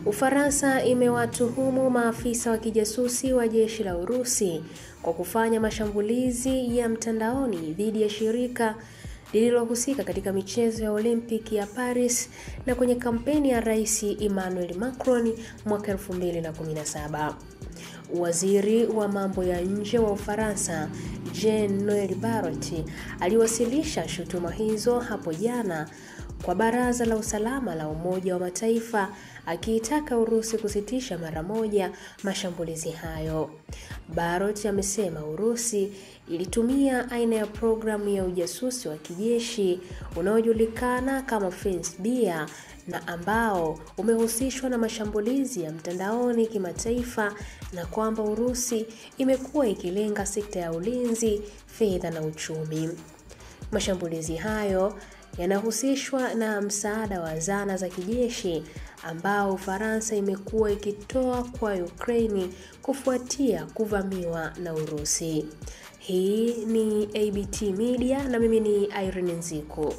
Ufaransa imewatuhumu maafisa wa kijasusi wa jeshi la Urusi kwa kufanya mashambulizi ya mtandaoni dhidi ya shirika lililohusika katika michezo ya Olimpiki ya Paris na kwenye kampeni ya Rais Emmanuel Macron mwaka 2017. Waziri wa mambo ya nje wa Ufaransa, Jean-Noël Barrot, aliwasilisha shutuma hizo hapo jana kwa Baraza la Usalama la Umoja wa Mataifa, akiitaka Urusi kusitisha mara moja mashambulizi hayo. Barrot amesema Urusi ilitumia aina ya programu ya ujasusi wa kijeshi unaojulikana kama FinSBear na ambao umehusishwa na mashambulizi ya mtandaoni kimataifa, na kwamba Urusi imekuwa ikilenga sekta ya ulinzi, fedha na uchumi. Mashambulizi hayo yanahusishwa na msaada wa zana za kijeshi ambao Ufaransa imekuwa ikitoa kwa Ukraine kufuatia kuvamiwa na Urusi. Hii ni ABT Media na mimi ni Irene Nziku.